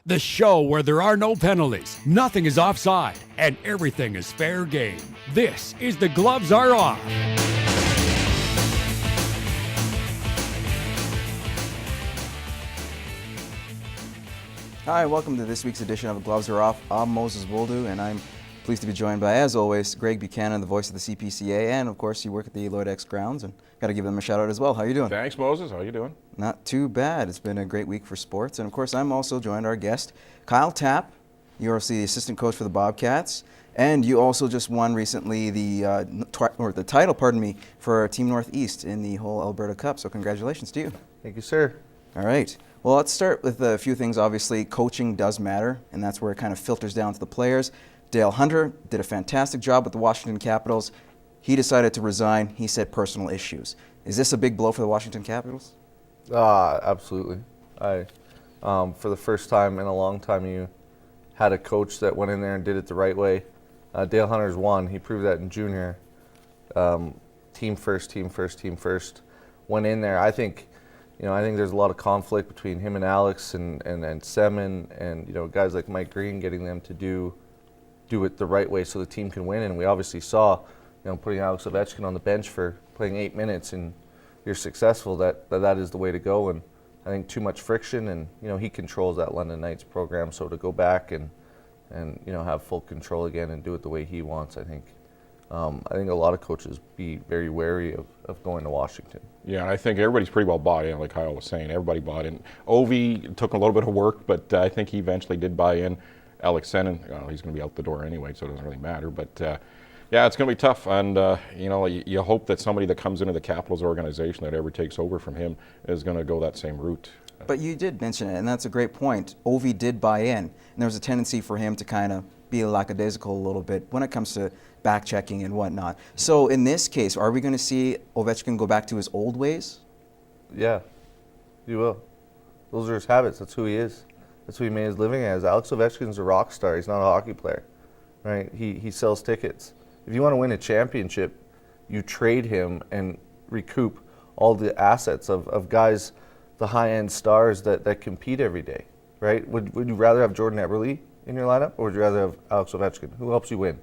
The show where there are no penalties, nothing is offside, and everything is fair game. This is The Gloves Are Off. Hi, welcome to this week's edition of The Gloves Are Off. I'm Moses Woldu, and I'm pleased to be joined by, as always, Greg Buchanan, the voice of the CPCA, and of course you work at the Lloyd X grounds, and got to give them a shout out as well. How are you doing? Thanks, Moses. How are you doing? Not too bad. It's been a great week for sports, and of course I'm also joined our guest, Kyle Tapp. You're also the assistant coach for the Bobcats, and you also just won recently the title, for Team Northeast in the whole Alberta Cup. So congratulations to you. Thank you, sir. All right. Well, let's start with a few things. Obviously, coaching does matter, and that's where it kind of filters down to the players. Dale Hunter did a fantastic job with the Washington Capitals. He decided to resign. He said personal issues. Is this a big blow for the Washington Capitals? Absolutely. For the first time in a long time, you had a coach that went in there and did it the right way. Dale Hunter's won. He proved that in junior. Team first. Went in there. I think there's a lot of conflict between him and Alex and Semin and guys like Mike Green, getting them to do it the right way so the team can win. And we obviously saw, putting Alex Ovechkin on the bench for playing 8 minutes and you're successful, that is the way to go. And I think too much friction, and he controls that London Knights program. So to go back and have full control again and do it the way he wants, I think a lot of coaches be very wary of going to Washington. Yeah, and I think everybody's pretty well bought in, like Kyle was saying. Everybody bought in. Ovi took a little bit of work, but I think he eventually did buy in. Alex Senin, he's going to be out the door anyway, so it doesn't really matter. But yeah, it's going to be tough. And you hope that somebody that comes into the Capitals organization that ever takes over from him is going to go that same route. But you did mention it, and that's a great point. Ovi did buy in, and there was a tendency for him to kind of be lackadaisical a little bit when it comes to back checking and whatnot. So in this case, are we going to see Ovechkin go back to his old ways? Yeah, you will. Those are his habits. That's who he is. That's who he made his living as. Alex Ovechkin's a rock star. He's not a hockey player, right? He sells tickets. If you want to win a championship, you trade him and recoup all the assets of guys, the high-end stars that compete every day, right? Would you rather have Jordan Eberle in your lineup, or would you rather have Alex Ovechkin? Who helps you win?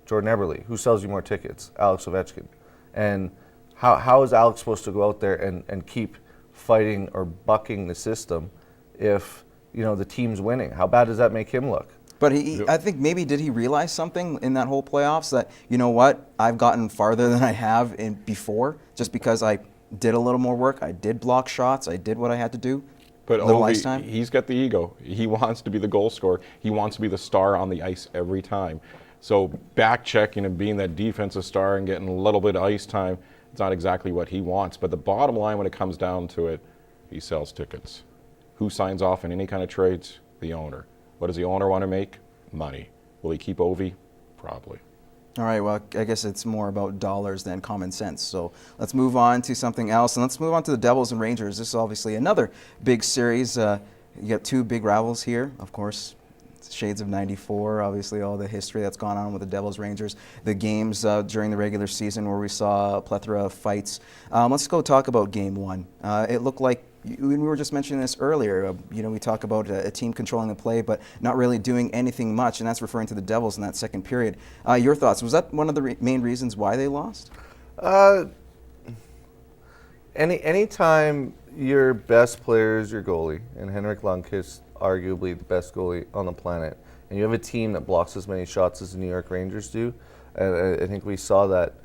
Jordan Eberle. Who sells you more tickets? Alex Ovechkin. And how is Alex supposed to go out there and keep fighting or bucking the system if the team's winning? How bad does that make him look? But I think maybe did he realize something in that whole playoffs that, I've gotten farther than I have before just because I did a little more work. I did block shots. I did what I had to do. But he's got the ego. He wants to be the goal scorer. He wants to be the star on the ice every time. So back checking and being that defensive star and getting a little bit of ice time, it's not exactly what he wants. But the bottom line when it comes down to it, he sells tickets. Who signs off on any kind of trades? The owner. What does the owner want to make? Money. Will he keep Ovi? Probably. All right, well, I guess it's more about dollars than common sense. So let's move on to something else, and let's move on to the Devils and Rangers. This is obviously another big series. You got two big rivals here, of course. Shades of 94, obviously all the history that's gone on with the Devils Rangers, the games during the regular season where we saw a plethora of fights. Let's go talk about game one. It looked like, we were just mentioning this earlier, we talk about a team controlling the play but not really doing anything much, and that's referring to the Devils in that second period. Your thoughts, was that one of the main reasons why they lost? Anytime your best player is your goalie, and Henrik Lundqvist arguably the best goalie on the planet, and you have a team that blocks as many shots as the New York Rangers do, and I think we saw that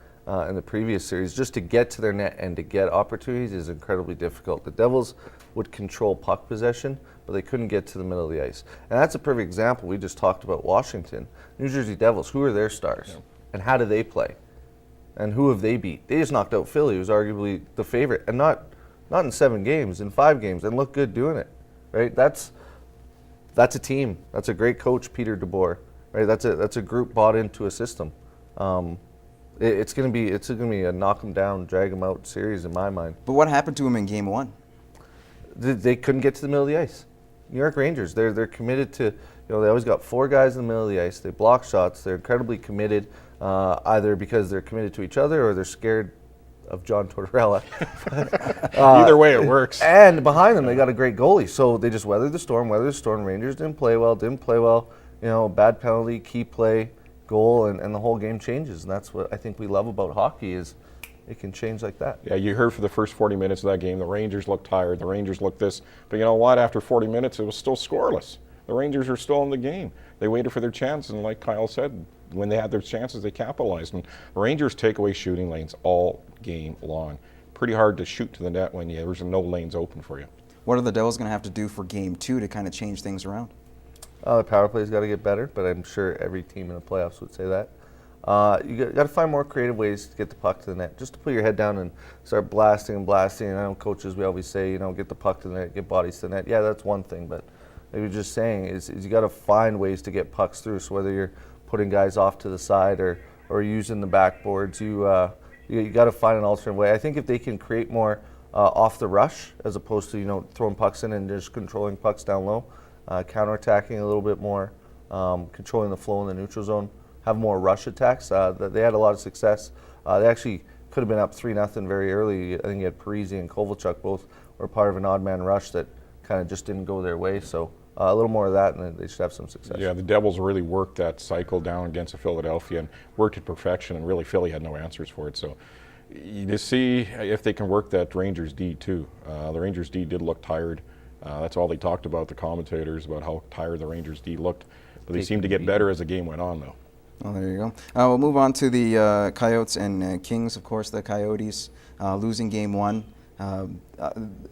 in the previous series, just to get to their net and to get opportunities is incredibly difficult. The Devils would control puck possession, but they couldn't get to the middle of the ice. And that's a perfect example. We just talked about Washington. New Jersey Devils, who are their stars? Yeah. And how do they play? And who have they beat? They just knocked out Philly, who's arguably the favorite, and not in 7 games, in 5 games, and look good doing it, right? That's a team. That's a great coach, Peter DeBoer. Right? That's a group bought into a system. It's gonna be a knock them down, drag them out series in my mind. But what happened to him in game one? They couldn't get to the middle of the ice. New York Rangers, they're committed to. They always got 4 guys in the middle of the ice. They block shots. They're incredibly committed, either because they're committed to each other or they're scared of John Tortorella. Either way, it works. And behind them, they got a great goalie. So they just weathered the storm. Rangers didn't play well. You know, bad penalty, key play, goal, and the whole game changes. And that's what I think we love about hockey is it can change like that. Yeah, you heard for the first 40 minutes of that game, the Rangers looked tired. The Rangers looked this. But you know what? After 40 minutes, it was still scoreless. The Rangers are still in the game. They waited for their chance, and like Kyle said, when they had their chances, they capitalized. And the Rangers take away shooting lanes all game long. Pretty hard to shoot to the net when there's no lanes open for you. What are the Devils going to have to do for Game 2 to kind of change things around? The power play's got to get better, but I'm sure every team in the playoffs would say that. You got to find more creative ways to get the puck to the net. Just to put your head down and start blasting and blasting. And I know coaches, we always say, you know, get the puck to the net, get bodies to the net. Yeah, that's one thing, but like you're just saying is you got to find ways to get pucks through. So whether you're putting guys off to the side or using the backboards, you got to find an alternate way. I think if they can create more off the rush as opposed to, you know, throwing pucks in and just controlling pucks down low, counterattacking a little bit more, controlling the flow in the neutral zone, have more rush attacks. They had a lot of success. They actually could have been up 3-0 very early. I think you had Parise and Kovalchuk both were part of an odd man rush that kind of just didn't go their way. So a little more of that, and they should have some success. Yeah, the Devils really worked that cycle down against Philadelphia and worked it perfection, and really Philly had no answers for it. So you see if they can work that Rangers D too. The Rangers D did look tired. That's all they talked about, the commentators, about how tired the Rangers D looked. But they seemed to get better as the game went on, though. Well, there you go. We'll move on to the Coyotes and Kings, of course, the Coyotes losing Game 1.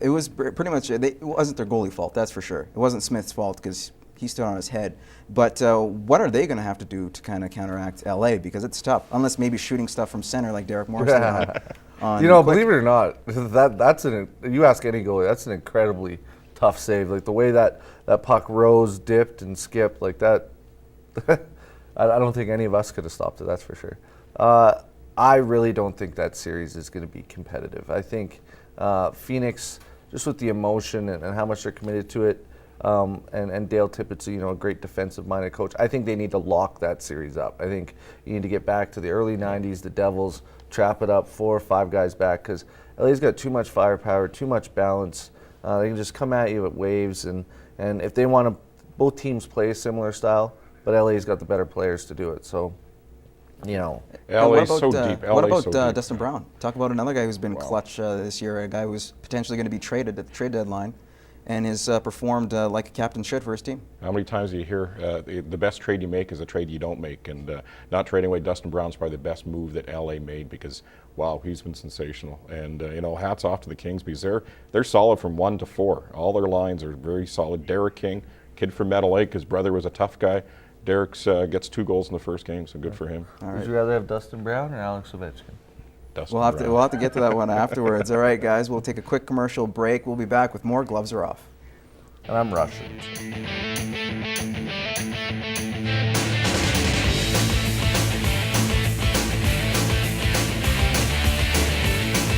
It was pretty much, it wasn't their goalie fault, that's for sure. It wasn't Smith's fault because he stood on his head. But what are they going to have to do to kind of counteract LA? Because it's tough, unless maybe shooting stuff from center like Derek Morris did on You know, quick. believe it or not, you ask any goalie, that's an incredibly tough save. Like the way that puck rose, dipped, and skipped, like that, I don't think any of us could have stopped it, that's for sure. I really don't think that series is going to be competitive. I think Phoenix, just with the emotion and how much they're committed to it, and Dale Tippett's a great defensive-minded coach. I think they need to lock that series up. I think you need to get back to the early 90s, the Devils, trap it up 4 or 5 guys back, because LA's got too much firepower, too much balance. They can just come at you at waves, and if they want to, both teams play a similar style, but LA's got the better players to do it. So, LA's so deep. What about so deep. Dustin Brown? Talk about another guy who's been clutch this year, a guy who's potentially going to be traded at the trade deadline and has performed like a captain should for his team. How many times do you hear the best trade you make is a trade you don't make? And not trading away Dustin Brown's probably the best move that LA made because, wow, he's been sensational. And, hats off to the Kings because they're solid from 1 to 4. All their lines are very solid. Derek King, kid from Meadow Lake, his brother was a tough guy. Derek's gets 2 goals in the first game, so good for him. Would you rather have Dustin Brown or Alex Ovechkin? We'll have to get to that one afterwards. All right, guys, we'll take a quick commercial break. We'll be back with more Gloves Are Off. And I'm Russian.